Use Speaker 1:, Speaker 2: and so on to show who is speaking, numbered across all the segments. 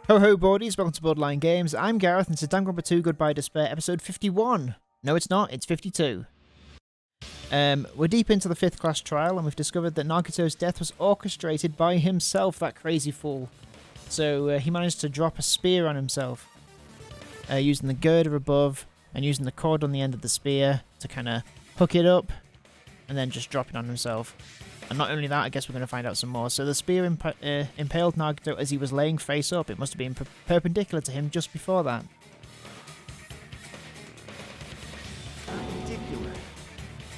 Speaker 1: Ho ho boardies, welcome to Borderline Games. I'm Gareth and it's Danganronpa 2 Goodbye Despair, episode 51. No it's not, it's 52. We're deep into the 5th class trial and we've discovered that Nagito's death was orchestrated by himself, that crazy fool. So he managed to drop a spear on himself, using the girder above and using the cord on the end of the spear to kind of hook it up and then just drop it on himself. And not only that, I guess we're going to find out some more. So the spear impaled Nagito as he was laying face up. It must have been perpendicular to him just before that.
Speaker 2: Perpendicular?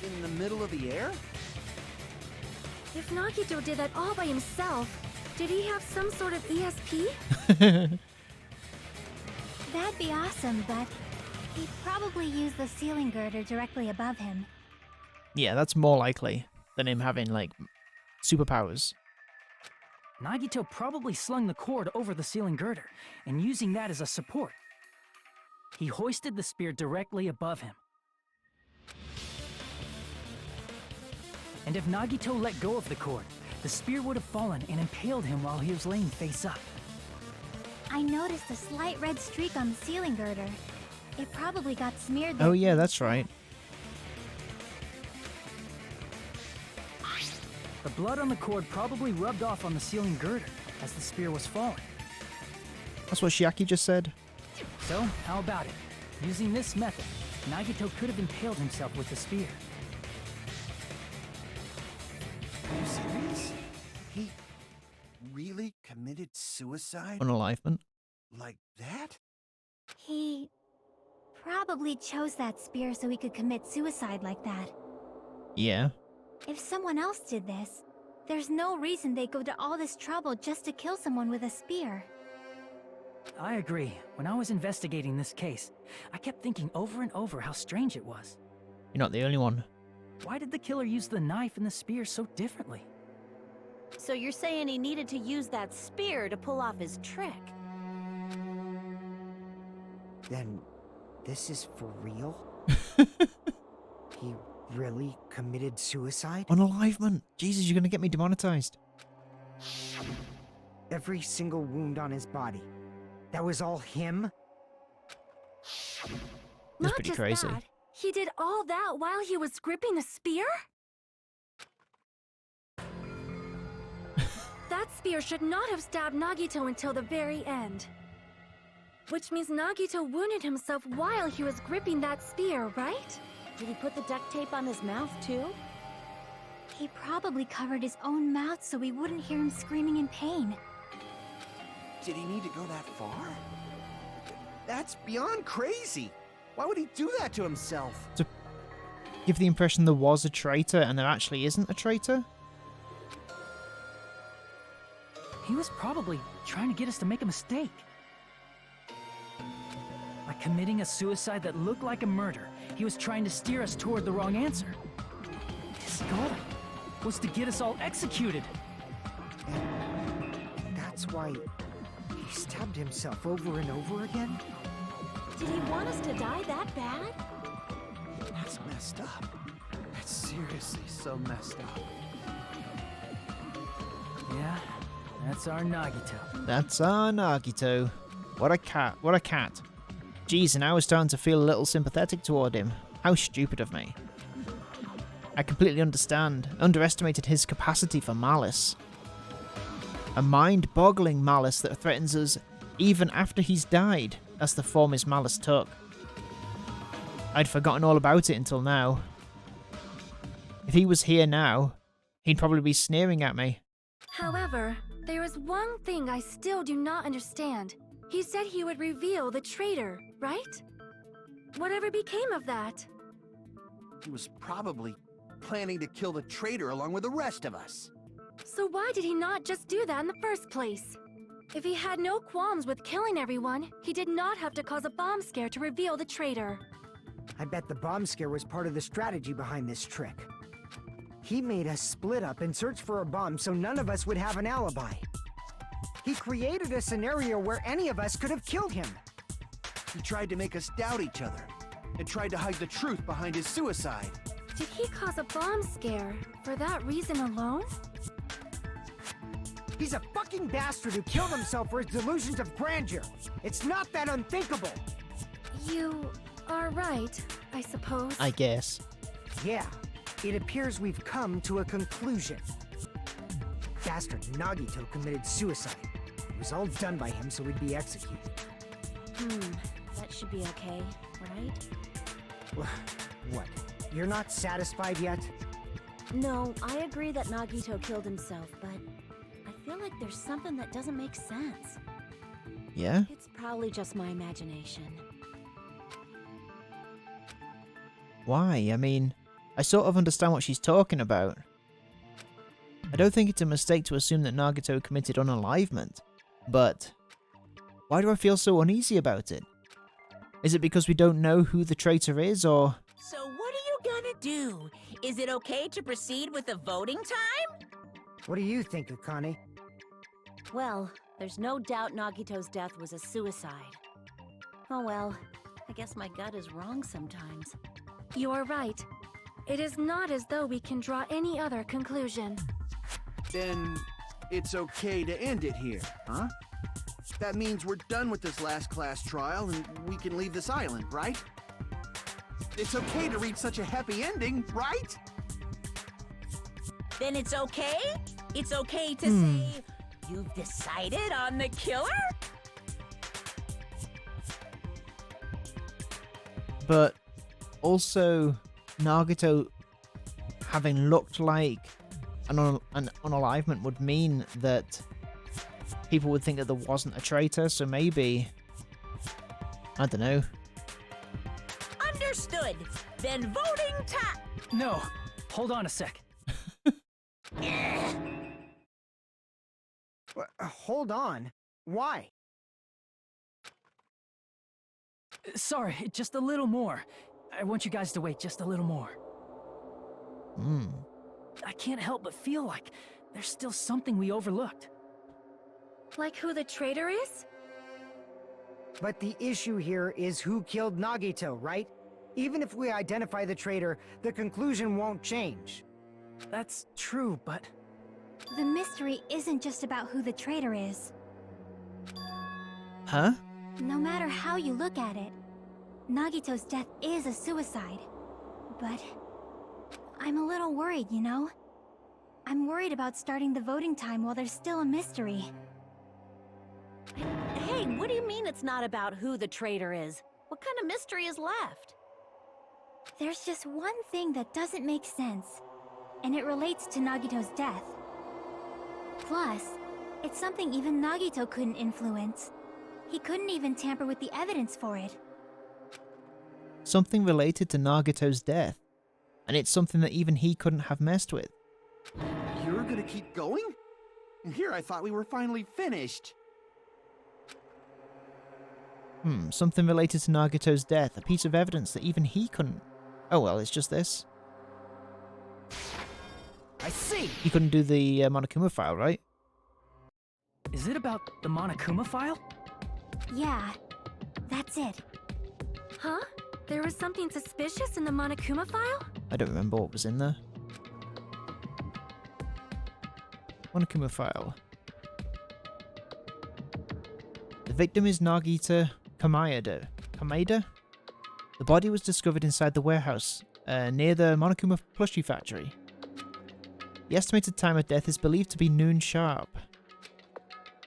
Speaker 2: In the middle of the air?
Speaker 3: If Nagito did that all by himself, did he have some sort of ESP?
Speaker 4: That'd be awesome, but he'd probably use the ceiling girder directly above him.
Speaker 1: Yeah, that's more likely than him having, like, superpowers.
Speaker 5: Nagito probably slung the cord over the ceiling girder, and using that as a support. He hoisted the spear directly above him. And if Nagito let go of the cord, the spear would have fallen and impaled him while he was laying face up.
Speaker 4: I noticed a slight red streak on the ceiling girder. It probably got smeared there.
Speaker 1: Oh yeah, that's right.
Speaker 5: The blood on the cord probably rubbed off on the ceiling girder as the spear was falling.
Speaker 1: That's what Shiaki just said.
Speaker 5: So, how about it? Using this method, Nagito could have impaled himself with the spear.
Speaker 2: Are you serious? He really committed suicide?
Speaker 1: Unalivement.
Speaker 2: Like that?
Speaker 4: He probably chose that spear so he could commit suicide like that.
Speaker 1: Yeah.
Speaker 4: If someone else did this, there's no reason they'd go to all this trouble just to kill someone with a spear.
Speaker 5: I agree. When I was investigating this case, I kept thinking over and over how strange it was.
Speaker 1: You're not the only one.
Speaker 5: Why did the killer use the knife and the spear so differently?
Speaker 3: So you're saying he needed to use that spear to pull off his trick?
Speaker 6: Then, this is for real? He really committed suicide?
Speaker 1: Unalivement. Jesus, you're gonna get me demonetized.
Speaker 6: Every single wound on his body. That was all him?
Speaker 1: That's
Speaker 3: Not
Speaker 1: pretty
Speaker 3: just
Speaker 1: crazy.
Speaker 3: that, he did all that while he was gripping the spear? That spear should not have stabbed Nagito until the very end. Which means Nagito wounded himself while he was gripping that spear, right? Did he put the duct tape on his mouth too?
Speaker 4: He probably covered his own mouth so we wouldn't hear him screaming in pain.
Speaker 2: Did he need to go that far? That's beyond crazy. Why would he do that to himself?
Speaker 1: To give the impression there was a traitor and there actually isn't a traitor?
Speaker 5: He was probably trying to get us to make a mistake. By committing a suicide that looked like a murder, he was trying to steer us toward the wrong answer. His goal was to get us all executed.
Speaker 6: And that's why he stabbed himself over and over again?
Speaker 3: Did he want us to die that bad?
Speaker 2: That's messed up. That's seriously so messed up.
Speaker 5: Yeah, that's our Nagito.
Speaker 1: That's our Nagito. What a cat. What a cat. Jeez, and I was starting to feel a little sympathetic toward him. How stupid of me. I completely underestimated his capacity for malice. A mind-boggling malice that threatens us even after he's died. That's the form his malice took. I'd forgotten all about it until now. If he was here now, he'd probably be sneering at me.
Speaker 3: However, there is one thing I still do not understand. He said he would reveal the traitor, right? Whatever became of that?
Speaker 2: He was probably planning to kill the traitor along with the rest of us.
Speaker 3: So why did he not just do that in the first place? If he had no qualms with killing everyone, he did not have to cause a bomb scare to reveal the traitor.
Speaker 6: I bet the bomb scare was part of the strategy behind this trick. He made us split up and search for a bomb so none of us would have an alibi. He created a scenario where any of us could have killed him.
Speaker 2: He tried to make us doubt each other and tried to hide the truth behind his suicide.
Speaker 3: Did he cause a bomb scare for that reason alone?
Speaker 6: He's a fucking fucking bastard who killed himself for his delusions of grandeur. It's not that unthinkable.
Speaker 3: You are right, I suppose.
Speaker 1: I guess.
Speaker 6: Yeah, it appears we've come to a conclusion. Bastard Nagito committed suicide. It was all done by him so we'd be executed.
Speaker 7: That should be okay, right?
Speaker 6: What? You're not satisfied yet?
Speaker 7: No, I agree that Nagito killed himself, but I feel like there's something that doesn't make sense.
Speaker 1: Yeah?
Speaker 7: It's probably just my imagination.
Speaker 1: Why? I mean, I sort of understand what she's talking about. I don't think it's a mistake to assume that Nagito committed unalivement, but why do I feel so uneasy about it? Is it because we don't know who the traitor is, or...
Speaker 8: So what are you gonna do? Is it okay to proceed with the voting time?
Speaker 6: What do you think, Akane?
Speaker 7: Well, there's no doubt Nagito's death was a suicide. Oh well, I guess my gut is wrong sometimes.
Speaker 3: You're right. It is not as though we can draw any other conclusion.
Speaker 2: Then it's okay to end it here, huh? That means we're done with this last class trial and we can leave this island, right? It's okay to reach such a happy ending, right?
Speaker 8: Then it's okay? It's okay to say, you've decided on the killer?
Speaker 1: But also, Nagito having looked like an unalivement would mean that people would think that there wasn't a traitor, so maybe... I don't know.
Speaker 8: Understood. Then voting time.
Speaker 5: No, hold on a sec.
Speaker 6: Hold on. Why?
Speaker 5: Sorry, just a little more. I want you guys to wait just a little more. I can't help but feel like there's still something we overlooked.
Speaker 3: Like who the traitor is?
Speaker 6: But the issue here is who killed Nagito, right? Even if we identify the traitor, the conclusion won't change.
Speaker 5: That's true, but...
Speaker 4: The mystery isn't just about who the traitor is.
Speaker 1: Huh?
Speaker 4: No matter how you look at it, Nagito's death is a suicide. But I'm a little worried, you know? I'm worried about starting the voting time while there's still a mystery.
Speaker 7: Hey, what do you mean it's not about who the traitor is? What kind of mystery is left?
Speaker 4: There's just one thing that doesn't make sense, and it relates to Nagito's death. Plus, it's something even Nagito couldn't influence. He couldn't even tamper with the evidence for it.
Speaker 1: Something related to Nagito's death. And it's something that even he couldn't have messed with.
Speaker 2: You're gonna keep going? Here I thought we were finally finished.
Speaker 1: Something related to Nagito's death. A piece of evidence that even he couldn't... Oh well, it's just this.
Speaker 5: I see!
Speaker 1: He couldn't do the Monokuma file, right?
Speaker 5: Is it about the Monokuma file?
Speaker 4: Yeah, that's it.
Speaker 3: Huh? There was something suspicious in the Monokuma file?
Speaker 1: I don't remember what was in there. Monokuma file. The victim is Nagita Kamada. Kamada? The body was discovered inside the warehouse near the Monokuma plushie factory. The estimated time of death is believed to be noon sharp.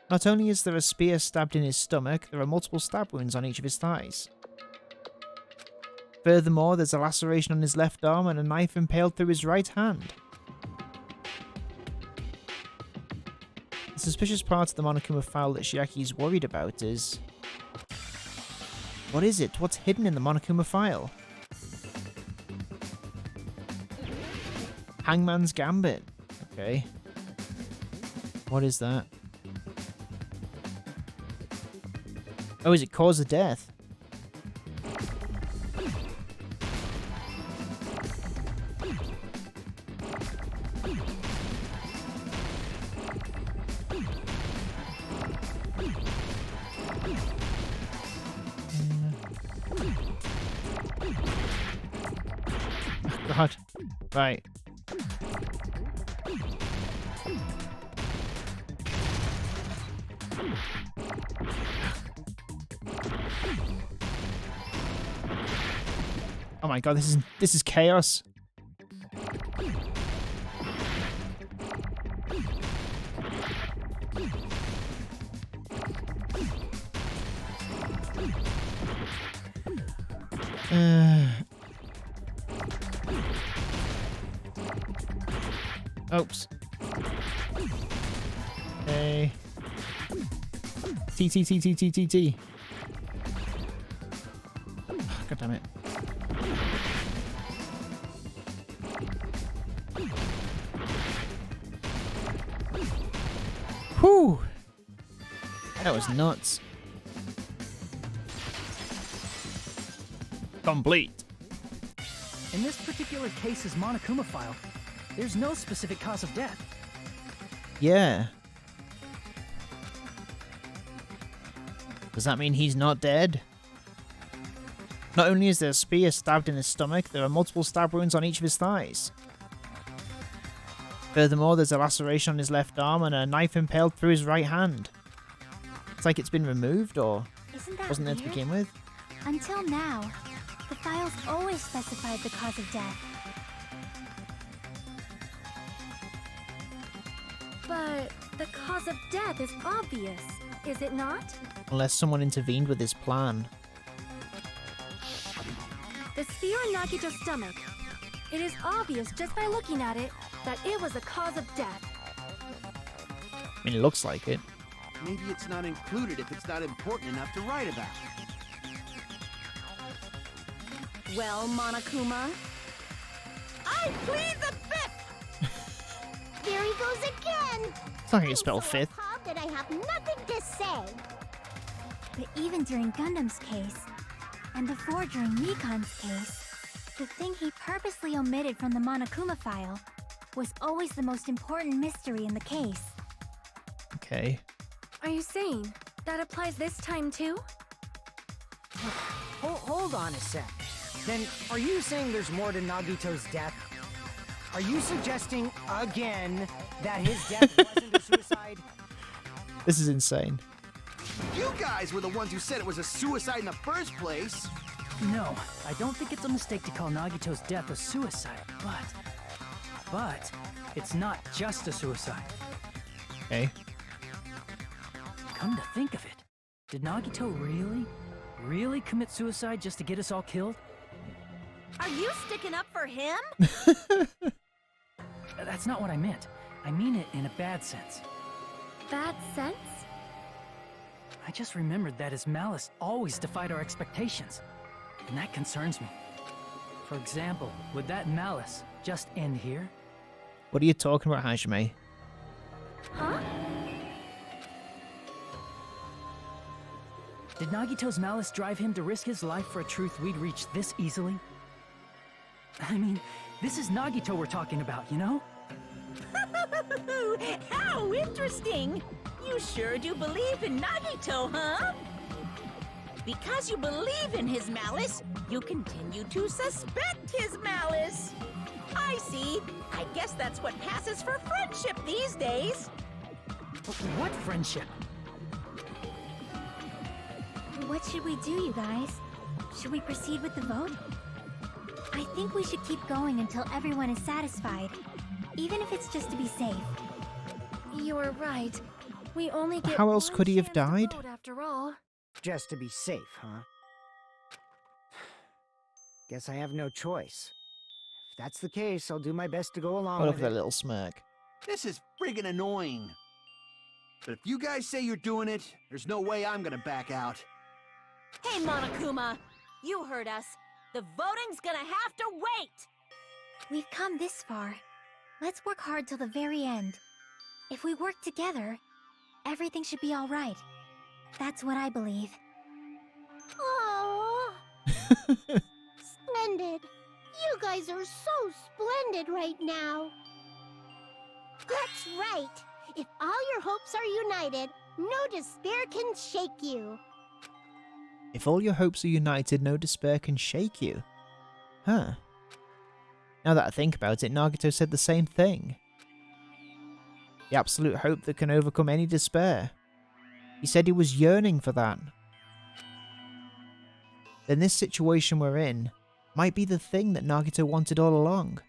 Speaker 1: Not only is there a spear stabbed in his stomach, there are multiple stab wounds on each of his thighs. Furthermore, there's a laceration on his left arm and a knife impaled through his right hand. The suspicious part of the Monokuma file that Shiaki is worried about is... What is it? What's hidden in the Monokuma file? Hangman's Gambit. Okay. What is that? Oh, is it cause of death? God. Right. Oh my god, this is chaos. Oops. Okay. T. God damn it. Whew! That was nuts. Complete.
Speaker 5: In this particular case's Monokuma file, there's no specific cause of death.
Speaker 1: Yeah. Does that mean he's not dead? Not only is there a spear stabbed in his stomach, there are multiple stab wounds on each of his thighs. Furthermore, there's a laceration on his left arm and a knife impaled through his right hand. It's like it's been removed, or
Speaker 4: Isn't that
Speaker 1: wasn't there to
Speaker 4: weird?
Speaker 1: begin with?
Speaker 4: Until now, the files always specified the cause of death.
Speaker 3: But the cause of death is obvious, is it not?
Speaker 1: Unless someone intervened with his plan.
Speaker 3: The spear in Nagito's stomach. It is obvious just by looking at it that it was the cause of death.
Speaker 1: I mean, it looks like it.
Speaker 2: Maybe it's not included if it's not important enough to write about.
Speaker 7: Well, Monokuma, I plead the fifth!
Speaker 9: There he goes again!
Speaker 1: It's not how you spell fifth.
Speaker 9: Appalled that I have nothing to say.
Speaker 4: But even during Gundam's case, and before during Mikan's case, the thing he purposely omitted from the Monokuma file was always the most important mystery in the case.
Speaker 1: Okay.
Speaker 3: Are you saying that applies this time too?
Speaker 6: Hold on a sec. Then, are you saying there's more to Nagito's death? Are you suggesting, again, that his death wasn't a suicide?
Speaker 1: This is insane.
Speaker 2: You guys were the ones who said it was a suicide in the first place.
Speaker 5: No, I don't think it's a mistake to call Nagito's death a suicide, but it's not just a suicide.
Speaker 1: Okay.
Speaker 5: Come to think of it, did Nagito really commit suicide just to get us all killed?
Speaker 7: Are you sticking up for him?
Speaker 5: That's not what I meant. I mean it in a bad sense.
Speaker 3: Bad sense?
Speaker 5: I just remembered that his malice always defied our expectations, and that concerns me. For example, would that malice just end here?
Speaker 1: What are you talking about, Hajime?
Speaker 3: Huh?
Speaker 5: Did Nagito's malice drive him to risk his life for a truth we'd reach this easily? I mean, this is Nagito we're talking about, you know?
Speaker 8: How interesting! You sure do believe in Nagito, huh? Because you believe in his malice, you continue to suspect his malice. I see. I guess that's what passes for friendship these days.
Speaker 5: What friendship?
Speaker 4: What should we do, you guys? Should we proceed with the vote? I think we should keep going until everyone is satisfied, even if it's just to be safe.
Speaker 3: You're right. We only get
Speaker 1: How else
Speaker 3: one
Speaker 1: could he have
Speaker 3: chance to
Speaker 1: died?
Speaker 3: vote after all.
Speaker 6: Just to be safe, huh? Guess I have no choice. If that's the case, I'll do my best to go along
Speaker 1: What
Speaker 6: with
Speaker 1: of that
Speaker 6: it.
Speaker 1: little smirk?
Speaker 2: This is friggin' annoying. But if you guys say you're doing it, there's no way I'm gonna back out.
Speaker 7: Hey, Monokuma, you heard us. The voting's gonna have to wait.
Speaker 4: We've come this far. Let's work hard till the very end. If we work together, everything should be all right. That's what I believe.
Speaker 9: Oh, splendid. You guys are so splendid right now. That's right. If all your hopes are united, no despair can shake you.
Speaker 1: If all your hopes are united, no despair can shake you. Huh. Now that I think about it, Nagito said the same thing. The absolute hope that can overcome any despair. He said he was yearning for that. In this situation we're in, might be the thing that Nagito wanted all along.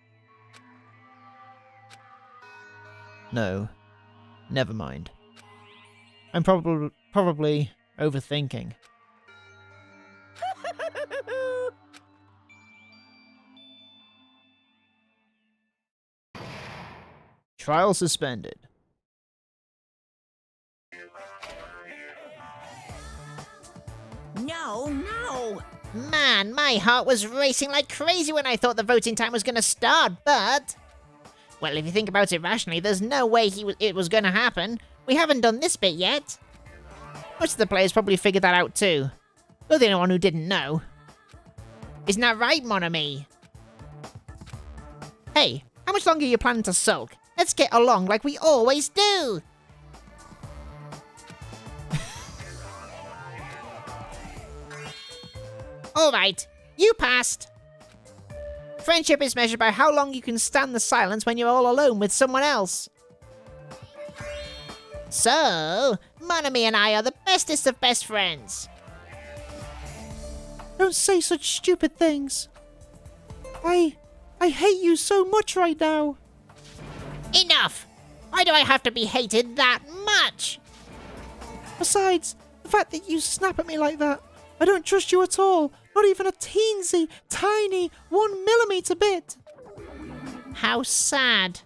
Speaker 1: No. Never mind. I'm probably overthinking. Trial suspended.
Speaker 8: No, no!
Speaker 10: Man, my heart was racing like crazy when I thought the voting time was gonna start, but... Well, if you think about it rationally, there's no way it was gonna happen. We haven't done this bit yet. Most of the players probably figured that out too. You're the only one who didn't know. Isn't that right, mon ami? Hey, how much longer are you planning to sulk? Let's get along like we always do! Alright, you passed. Friendship is measured by how long you can stand the silence when you're all alone with someone else. So, Monami and I are the bestest of best friends.
Speaker 1: Don't say such stupid things. I hate you so much right now.
Speaker 10: Enough! Why do I have to be hated that much?
Speaker 1: Besides, the fact that you snap at me like that, I don't trust you at all. Not even a teensy, tiny, 1 millimeter bit.
Speaker 10: How sad.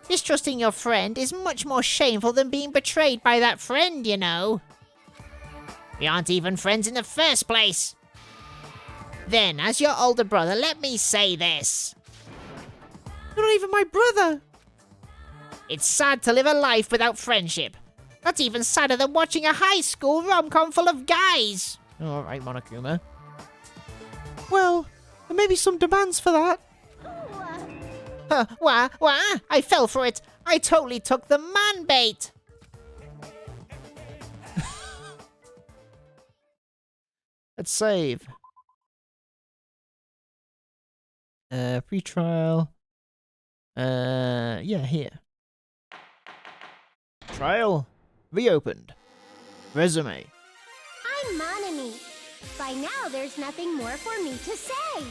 Speaker 10: Distrusting your friend is much more shameful than being betrayed by that friend, you know. We aren't even friends in the first place. Then, as your older brother, let me say this.
Speaker 1: You're not even my brother.
Speaker 10: It's sad to live a life without friendship. That's even sadder than watching a high school rom-com full of guys.
Speaker 1: Alright, Monokuma. Well, there may be some demands for that.
Speaker 10: Wah? I fell for it. I totally took the man bait.
Speaker 1: Let's save. Pre-trial. Yeah, here. Trial reopened. Resume.
Speaker 9: I'm Monami. By now, there's nothing more for me to say.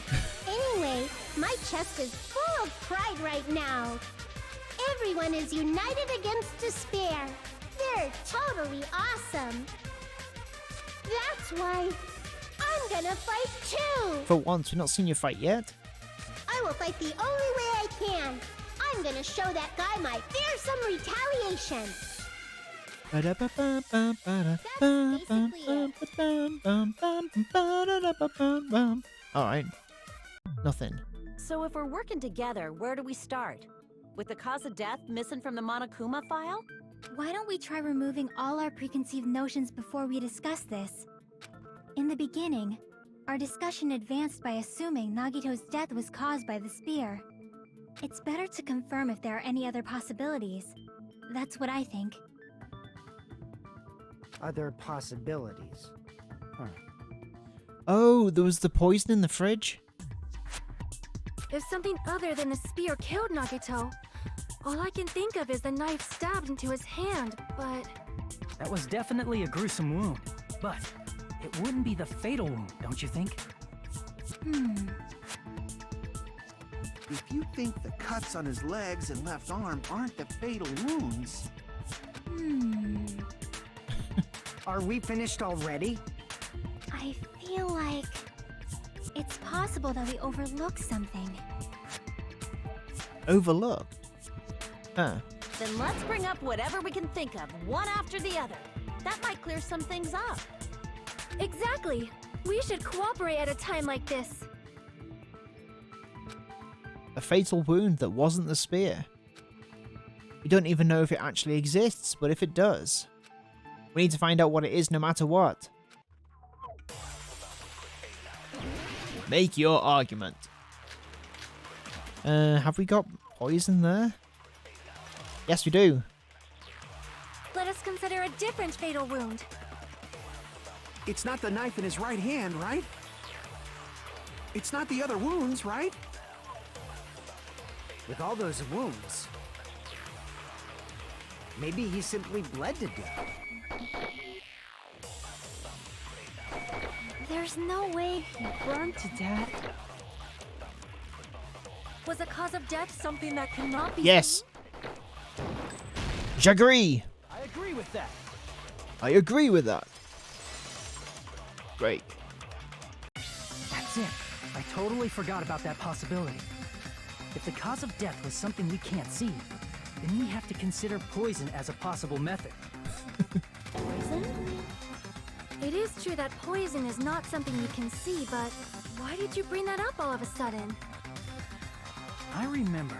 Speaker 9: Anyway, my chest is full of pride right now. Everyone is united against despair. They're totally awesome. That's why I'm gonna fight too.
Speaker 1: For once, we've not seen you fight yet.
Speaker 9: I will fight the only way I can. I'm gonna show that guy my fearsome retaliation.
Speaker 1: Alright. Nothing.
Speaker 7: So if we're working together, where do we start? With the cause of death missing from the Monokuma file?
Speaker 4: Why don't we try removing all our preconceived notions before we discuss this? In the beginning, our discussion advanced by assuming Nagito's death was caused by the spear. It's better to confirm if there are any other possibilities. That's what I think.
Speaker 6: Other possibilities. Huh.
Speaker 1: Oh, there was the poison in the fridge?
Speaker 3: If something other than the spear killed Nagito, all I can think of is the knife stabbed into his hand, but...
Speaker 5: That was definitely a gruesome wound, but it wouldn't be the fatal wound, don't you think?
Speaker 2: If you think the cuts on his legs and left arm aren't the fatal wounds...
Speaker 6: Are we finished already?
Speaker 4: I feel like it's possible that we overlooked something.
Speaker 1: Overlooked? Huh.
Speaker 7: Then let's bring up whatever we can think of, one after the other. That might clear some things up.
Speaker 3: Exactly! We should cooperate at a time like this.
Speaker 1: A fatal wound that wasn't the spear. We don't even know if it actually exists, but if it does, we need to find out what it is no matter what. Make your argument. Have we got poison there? Yes, we do.
Speaker 3: Let us consider a different fatal wound.
Speaker 2: It's not the knife in his right hand, right? It's not the other wounds, right?
Speaker 6: With all those wounds, maybe he simply bled to death.
Speaker 4: There's no way he burned to death.
Speaker 3: Was a cause of death something that cannot be...
Speaker 1: Yes. J'agree.
Speaker 5: I agree with that.
Speaker 1: I agree with that. Great.
Speaker 5: That's it. I totally forgot about that possibility. If the cause of death was something we can't see, then we have to consider poison as a possible method.
Speaker 3: Poison? It is true that poison is not something you can see, but why did you bring that up all of a sudden?
Speaker 5: I remember,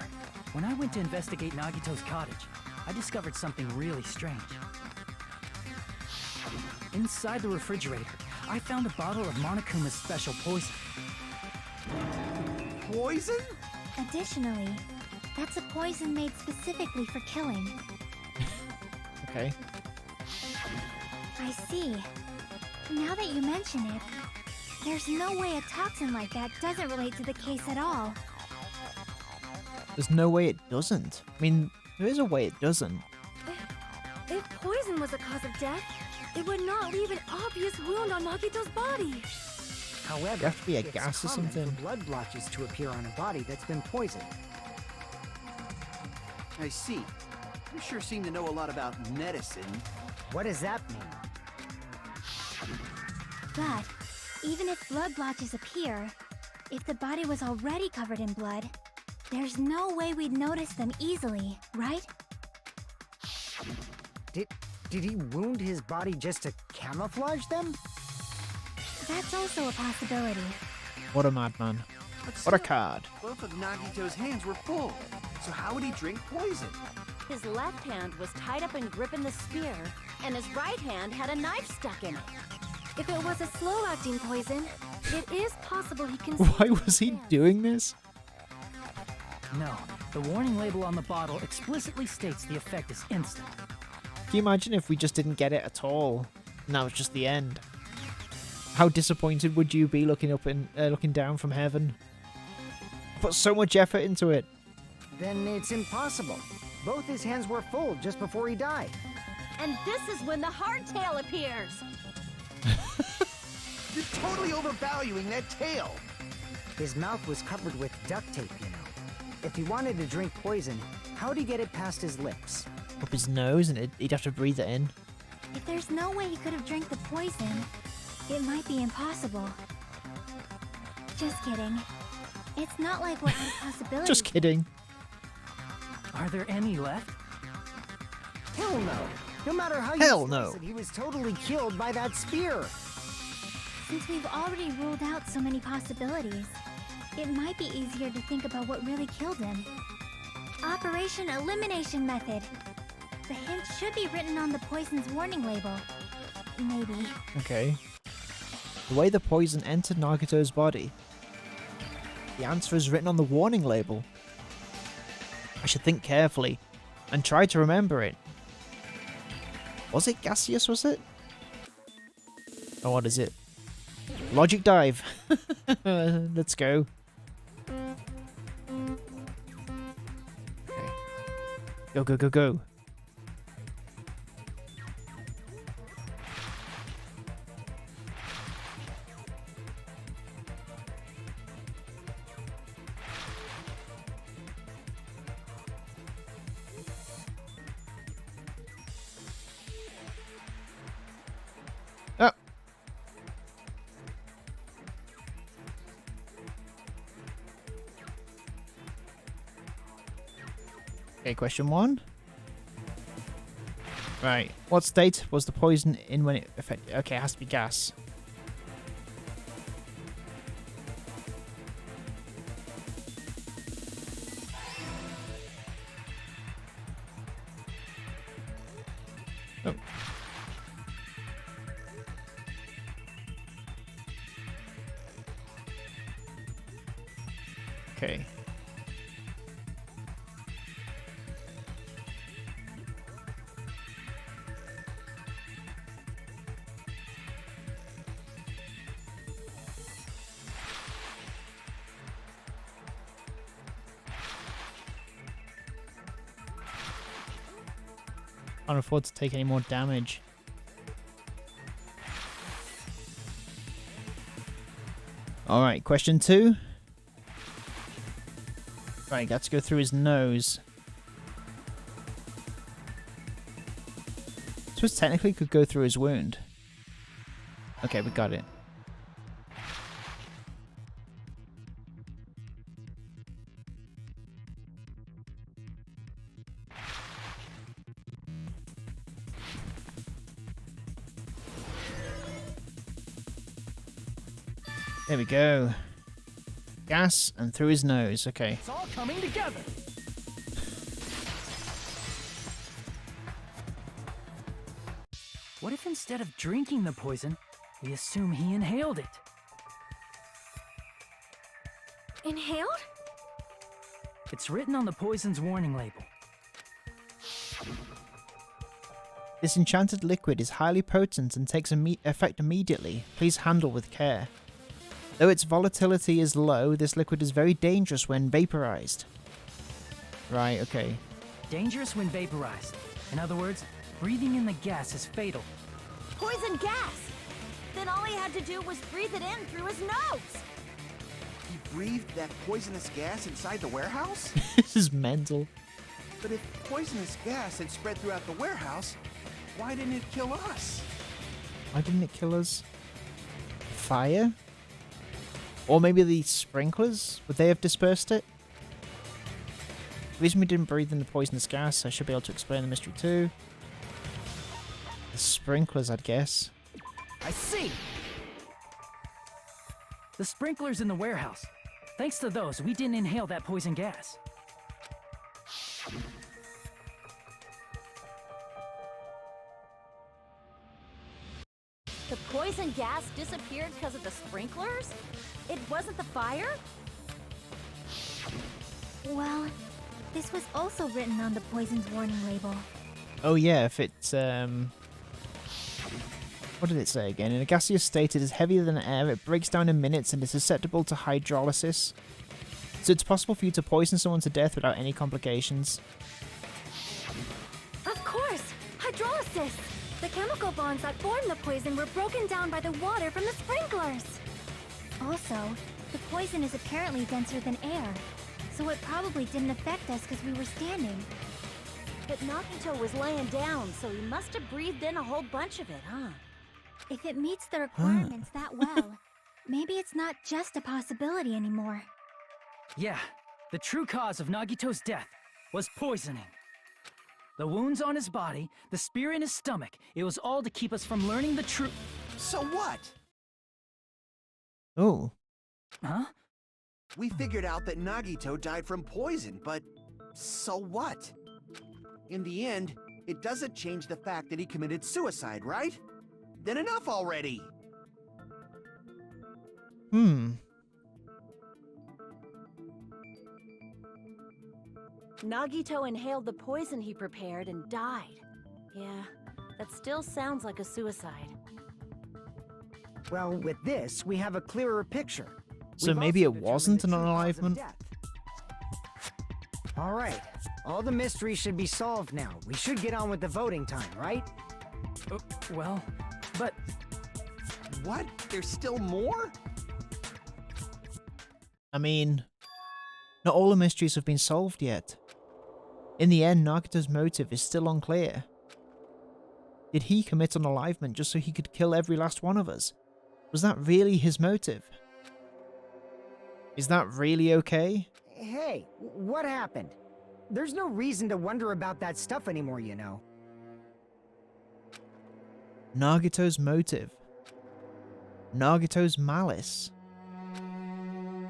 Speaker 5: when I went to investigate Nagito's cottage, I discovered something really strange. Inside the refrigerator, I found a bottle of Monokuma's special poison.
Speaker 2: Poison?
Speaker 4: Additionally, that's a poison made specifically for killing.
Speaker 1: Okay.
Speaker 4: I see. Now that you mention it, there's no way a toxin like that doesn't relate to the case at all.
Speaker 1: There's no way it doesn't. I mean, there is a way it doesn't.
Speaker 3: If poison was a cause of death, it would not leave an obvious wound on Nagito's body.
Speaker 6: However,
Speaker 1: You have to be a
Speaker 6: it's
Speaker 1: gas or
Speaker 6: common
Speaker 1: something.
Speaker 6: for blood blotches to appear on a body that's been poisoned.
Speaker 2: I see. You sure seem to know a lot about medicine.
Speaker 6: What does that mean?
Speaker 4: But even if blood blotches appear, if the body was already covered in blood, there's no way we'd notice them easily, right?
Speaker 6: Did he wound his body just to camouflage them?
Speaker 4: That's also a possibility.
Speaker 1: What a madman.
Speaker 2: But
Speaker 1: What a
Speaker 2: still,
Speaker 1: card.
Speaker 2: both of Nagito's hands were full. So how would he drink poison?
Speaker 7: His left hand was tied up and gripping the spear, and his right hand had a knife stuck in it.
Speaker 3: If it was a slow-acting poison, it is possible he can...
Speaker 1: Why was he doing this?
Speaker 5: No, the warning label on the bottle explicitly states the effect is instant.
Speaker 1: Can you imagine if we just didn't get it at all? And that was just the end. How disappointed would you be looking up and looking down from heaven? Put so much effort into it.
Speaker 6: Then it's impossible. Both his hands were full just before he died.
Speaker 7: And this is when the hardtail appears.
Speaker 2: You're totally overvaluing that tail.
Speaker 6: His mouth was covered with duct tape, you know. If he wanted to drink poison, how'd he get it past his lips?
Speaker 1: Up his nose, and he'd have to breathe it in.
Speaker 4: If there's no way he could have drank the poison, it might be impossible. Just kidding. It's not like we're out of possibilities.
Speaker 1: Just kidding.
Speaker 5: Are there any left?
Speaker 6: Hell no! No matter how you
Speaker 1: Hell
Speaker 6: slice
Speaker 1: no.
Speaker 6: it, he was totally killed by that spear.
Speaker 4: Since we've already ruled out so many possibilities, it might be easier to think about what really killed him. Operation Elimination Method. The hint should be written on the poison's warning label. Maybe.
Speaker 1: Okay. The way the poison entered Nagito's body. The answer is written on the warning label. I should think carefully and try to remember it. Was it gaseous, was it? Oh, what is it? Logic dive. Let's go. Okay. Go, go, go, go. Oh. Okay, question 1. Right. What state was the poison in when it affected? Okay, it has to be gas. Oh. Okay. Can't afford to take any more damage. Alright, question 2. Right, got to go through his nose. I suppose technically could go through his wound. Okay, we got it. There we go. Gas and through his nose. Okay.
Speaker 5: It's all coming together. What if instead of drinking the poison, we assume he inhaled it?
Speaker 3: Inhaled?
Speaker 5: It's written on the poison's warning label.
Speaker 1: This enchanted liquid is highly potent and takes effect immediately. Please handle with care. Though its volatility is low, this liquid is very dangerous when vaporized. Right, okay.
Speaker 5: Dangerous when vaporized. In other words, breathing in the gas is fatal.
Speaker 7: Poison gas! Then all he had to do was breathe it in through his nose!
Speaker 2: He breathed that poisonous gas inside the warehouse?
Speaker 1: This is mental.
Speaker 2: But if poisonous gas had spread throughout the warehouse, why didn't it kill us?
Speaker 1: Why didn't it kill us? Fire? Or maybe the sprinklers? Would they have dispersed it? The reason we didn't breathe in the poisonous gas, I should be able to explain the mystery too. The sprinklers, I'd guess.
Speaker 5: I see! The sprinklers in the warehouse. Thanks to those, we didn't inhale that poison gas.
Speaker 7: The poison gas disappeared because of the sprinklers? It wasn't the fire?
Speaker 4: Well, this was also written on the poison's warning label.
Speaker 1: Oh yeah, if it's, what did it say again? In a gaseous state, it is heavier than air, it breaks down in minutes, and is susceptible to hydrolysis. So it's possible for you to poison someone to death without any complications.
Speaker 3: Of course! Hydrolysis! The chemical bonds that form the poison were broken down by the water from the sprinklers!
Speaker 4: Also, the poison is apparently denser than air, so it probably didn't affect us because we were standing.
Speaker 7: But Nagito was laying down, so he must have breathed in a whole bunch of it, huh?
Speaker 4: If it meets the requirements that well, maybe it's not just a possibility anymore.
Speaker 5: Yeah, the true cause of Nagito's death was poisoning. The wounds on his body, the spear in his stomach, it was all to keep us from learning the truth.
Speaker 2: So what?
Speaker 1: Oh.
Speaker 5: Huh?
Speaker 2: We figured out that Nagito died from poison, but so what? In the end, it doesn't change the fact that he committed suicide, right? Then enough already!
Speaker 7: Nagito inhaled the poison he prepared and died. Yeah, that still sounds like a suicide.
Speaker 6: Well, with this, we have a clearer picture.
Speaker 1: So
Speaker 6: We've
Speaker 1: maybe
Speaker 6: also
Speaker 1: it wasn't an
Speaker 6: determined the true cause of
Speaker 1: unalivement?
Speaker 6: death. All right, all the mysteries should be solved now. We should get on with the voting time, right?
Speaker 5: Well, but
Speaker 2: What? There's still more?
Speaker 1: I mean, not all the mysteries have been solved yet. In the end, Nagito's motive is still unclear. Did he commit unalivement just so he could kill every last one of us? Was that really his motive? Is that really okay?
Speaker 6: Hey, what happened? There's no reason to wonder about that stuff anymore, you know.
Speaker 1: Nagito's motive. Nagito's malice.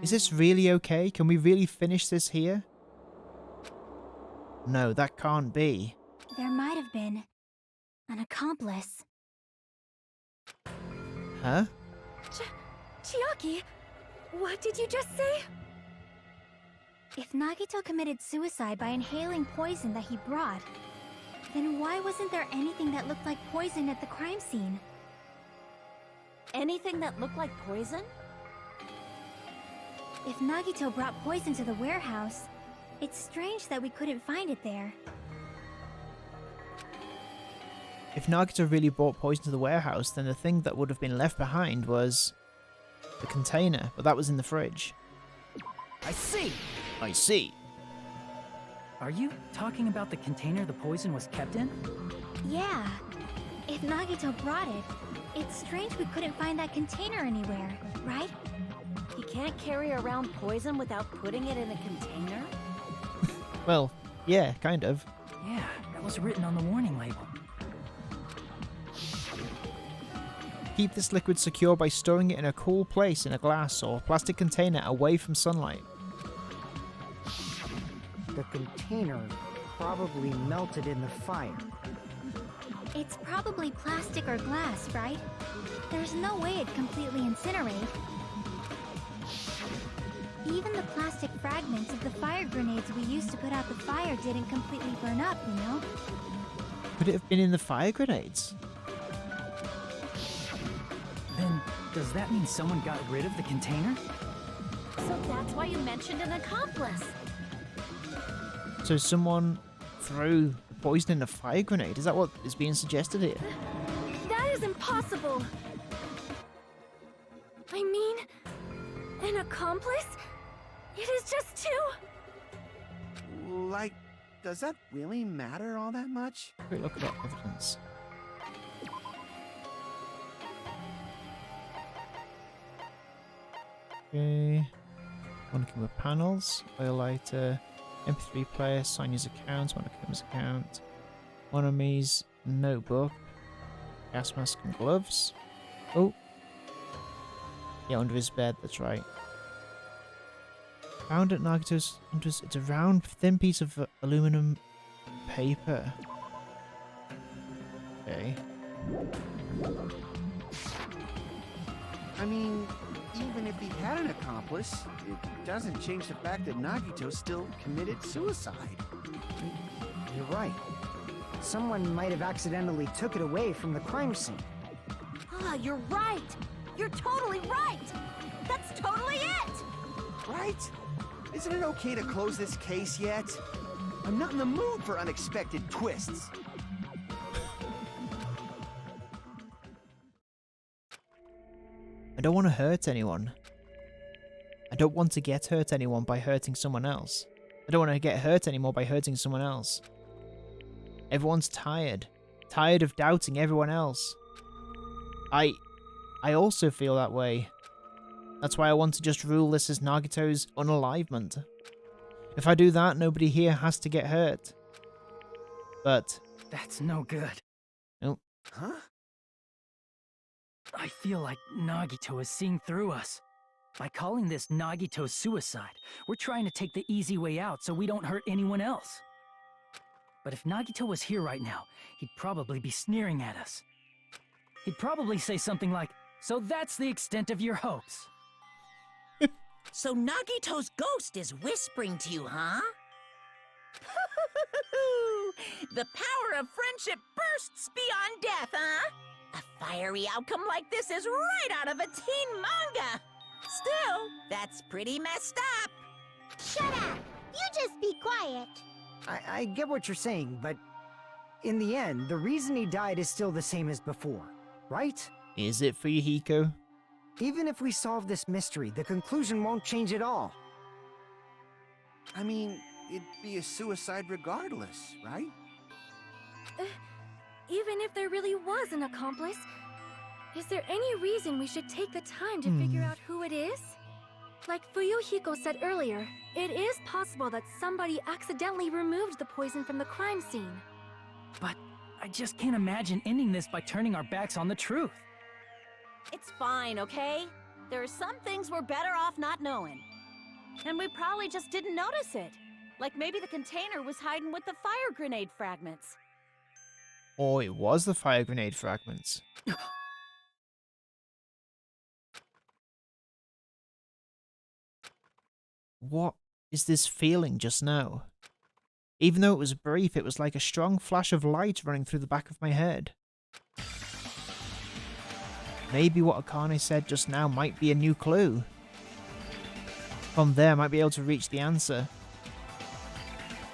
Speaker 1: Is this really okay? Can we really finish this here? No, that can't be.
Speaker 4: There might have been an accomplice.
Speaker 1: Huh?
Speaker 3: Chiaki, what did you just say?
Speaker 4: If Nagito committed suicide by inhaling poison that he brought, then why wasn't there anything that looked like poison at the crime scene?
Speaker 7: Anything that looked like poison?
Speaker 4: If Nagito brought poison to the warehouse, it's strange that we couldn't find it there.
Speaker 1: If Nagito really brought poison to the warehouse, then the thing that would have been left behind was the container, but that was in the fridge.
Speaker 5: I see!
Speaker 1: I see.
Speaker 5: Are you talking about the container the poison was kept in?
Speaker 4: Yeah. If Nagito brought it, it's strange we couldn't find that container anywhere, right?
Speaker 7: He can't carry around poison without putting it in a container?
Speaker 1: Well, yeah, kind of.
Speaker 5: Yeah, that was written on the warning label.
Speaker 1: Keep this liquid secure by storing it in a cool place in a glass or plastic container away from sunlight.
Speaker 6: The container probably melted in the fire.
Speaker 4: It's probably plastic or glass, right? There's no way it'd completely incinerate. Even the plastic fragments of the fire grenades we used to put out the fire didn't completely burn up, you know?
Speaker 1: Could it have been in the fire grenades?
Speaker 5: Then, does that mean someone got rid of the container?
Speaker 7: So that's why you mentioned an accomplice.
Speaker 1: So someone threw poison in a fire grenade? Is that what is being suggested here?
Speaker 3: That is impossible. I mean, an accomplice? It is just two.
Speaker 2: Like, does that really matter all that much?
Speaker 1: Quick look at that evidence. Okay. One camera panels, oil lighter, MP3 player, sign user account, one camera's account, one enemy's notebook, gas mask and gloves. Oh. Yeah, under his bed, that's right. Found at Nagito's interest, it's a round, thin piece of aluminum paper. Okay.
Speaker 2: I mean, even if he had an accomplice, it doesn't change the fact that Nagito still committed suicide.
Speaker 6: You're right. Someone might have accidentally took it away from the crime scene.
Speaker 7: Ah, you're right. You're totally right. That's totally it.
Speaker 2: Right? Isn't it okay to close this case yet? I'm not in the mood for unexpected twists.
Speaker 1: I don't want to hurt anyone. I don't want to get hurt anyone by hurting someone else. I don't want to get hurt anymore by hurting someone else. Everyone's tired. Tired of doubting everyone else. I also feel that way. That's why I want to just rule this as Nagito's unalivement. If I do that, nobody here has to get hurt. But...
Speaker 5: That's no good.
Speaker 1: Nope.
Speaker 2: Huh?
Speaker 5: I feel like Nagito is seeing through us. By calling this Nagito's suicide, we're trying to take the easy way out so we don't hurt anyone else. But if Nagito was here right now, he'd probably be sneering at us. He'd probably say something like, "So that's the extent of your hopes."
Speaker 8: So Nagito's ghost is whispering to you, huh? The power of friendship bursts beyond death, huh? A fiery outcome like this is right out of a teen manga. Still, that's pretty messed up.
Speaker 9: Shut up! You just be quiet.
Speaker 6: I get what you're saying, but in the end, the reason he died is still the same as before, right?
Speaker 1: Is it for you, Hiko?
Speaker 6: Even if we solve this mystery, the conclusion won't change at all.
Speaker 2: I mean, it'd be a suicide regardless, right?
Speaker 3: Even if there really was an accomplice, is there any reason we should take the time to figure out who it is? Like Fuyuhiko said earlier, it is possible that somebody accidentally removed the poison from the crime scene.
Speaker 5: But I just can't imagine ending this by turning our backs on the truth.
Speaker 7: It's fine, okay? There are some things we're better off not knowing. And we probably just didn't notice it. Like maybe the container was hiding with the fire grenade fragments.
Speaker 1: Or it was the fire grenade fragments. What is this feeling just now? Even though it was brief, it was like a strong flash of light running through the back of my head. Maybe what Akane said just now might be a new clue. From there, I might be able to reach the answer.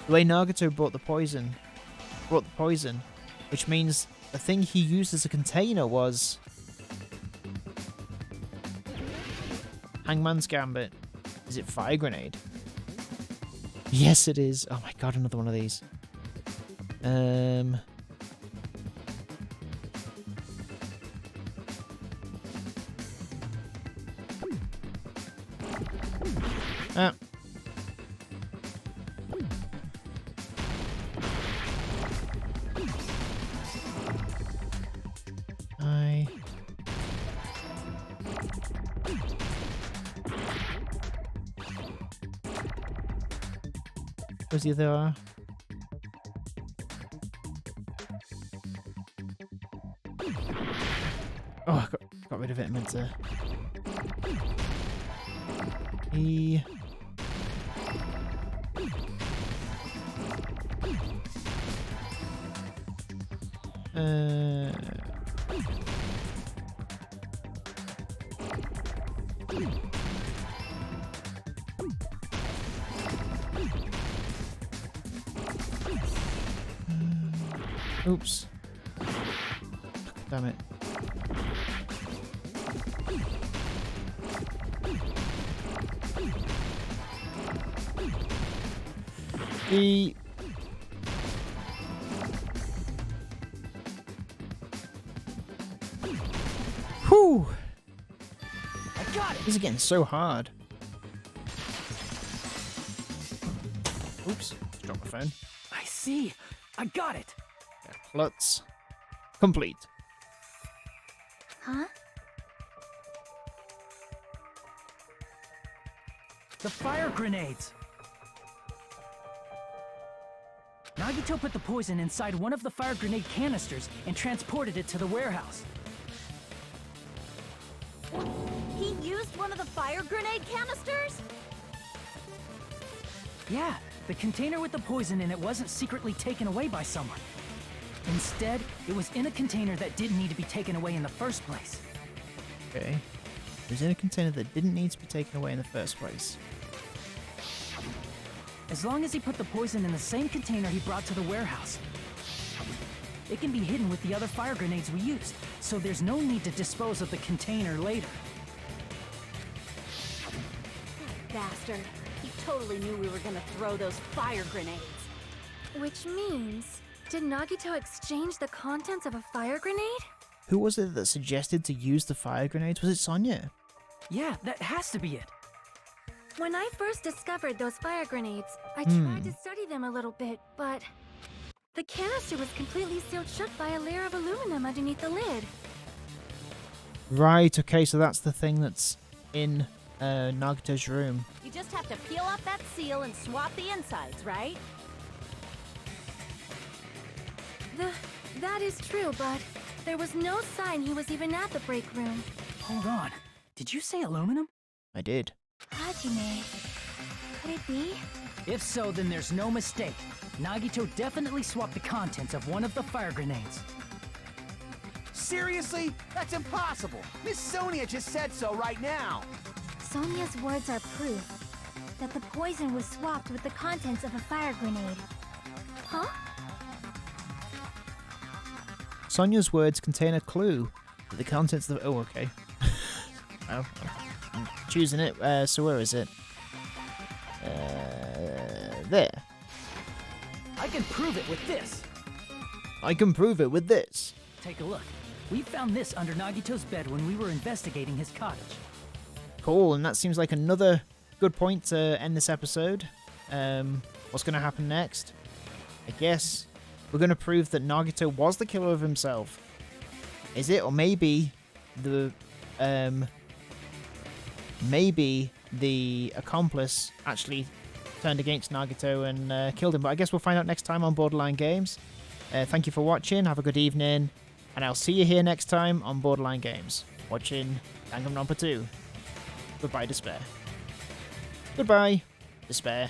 Speaker 1: The way Nagito brought the poison, which means the thing he used as a container was... Hangman's Gambit. Is it fire grenade? Yes, it is. Oh my god, another one of these. Ah. Where's the other? Oh, I got rid of it. I meant to. E. Oops. Damn it. The... Whew!
Speaker 5: I got it!
Speaker 1: These are getting so hard. Oops. Drop my phone.
Speaker 5: I see. I got it.
Speaker 1: Klutz. Complete.
Speaker 4: Huh?
Speaker 5: The fire grenades! Nagito put the poison inside one of the fire grenade canisters and transported it to the warehouse.
Speaker 7: He used one of the fire grenade canisters?
Speaker 5: Yeah, the container with the poison in it wasn't secretly taken away by someone. Instead, it was in a container that didn't need to be taken away in the first place.
Speaker 1: Okay. It was in a container that didn't need to be taken away in the first place.
Speaker 5: As long as he put the poison in the same container he brought to the warehouse, it can be hidden with the other fire grenades we used, so there's no need to dispose of the container later.
Speaker 7: Bastard. He totally knew we were gonna throw those fire grenades.
Speaker 3: Which means, did Nagito exchange the contents of a fire grenade?
Speaker 1: Who was it that suggested to use the fire grenades? Was it Sonia?
Speaker 5: Yeah, that has to be it.
Speaker 3: When I first discovered those fire grenades, I tried to study them a little bit, but the canister was completely sealed shut by a layer of aluminum underneath the lid.
Speaker 1: Right, okay, so that's the thing that's in Nagito's room.
Speaker 7: You just have to peel off that seal and swap the insides, right?
Speaker 3: That is true, but there was no sign he was even at the break room.
Speaker 5: Hold on. Did you say aluminum?
Speaker 1: I did.
Speaker 4: Hajime. Could it be?
Speaker 5: If so, then there's no mistake. Nagito definitely swapped the contents of one of the fire grenades.
Speaker 2: Seriously? That's impossible. Miss Sonia just said so right now.
Speaker 4: Sonia's words are proof that the poison was swapped with the contents of a fire grenade.
Speaker 3: Huh?
Speaker 1: Sonia's words contain a clue that the contents of the... Oh, okay. Well, I'm choosing it. So where is it? There.
Speaker 5: I can prove it with this.
Speaker 1: I can prove it with this.
Speaker 5: Take a look. We found this under Nagito's bed when we were investigating his cottage.
Speaker 1: Cool, and that seems like another good point to end this episode. What's going to happen next? I guess we're going to prove that Nagito was the killer of himself. Is it? Or maybe the accomplice actually turned against Nagito and killed him. But I guess we'll find out next time on Borderline Games. Thank you for watching. Have a good evening. And I'll see you here next time on Borderline Games. Watching Danganronpa 2. Goodbye, Despair. Goodbye, Despair.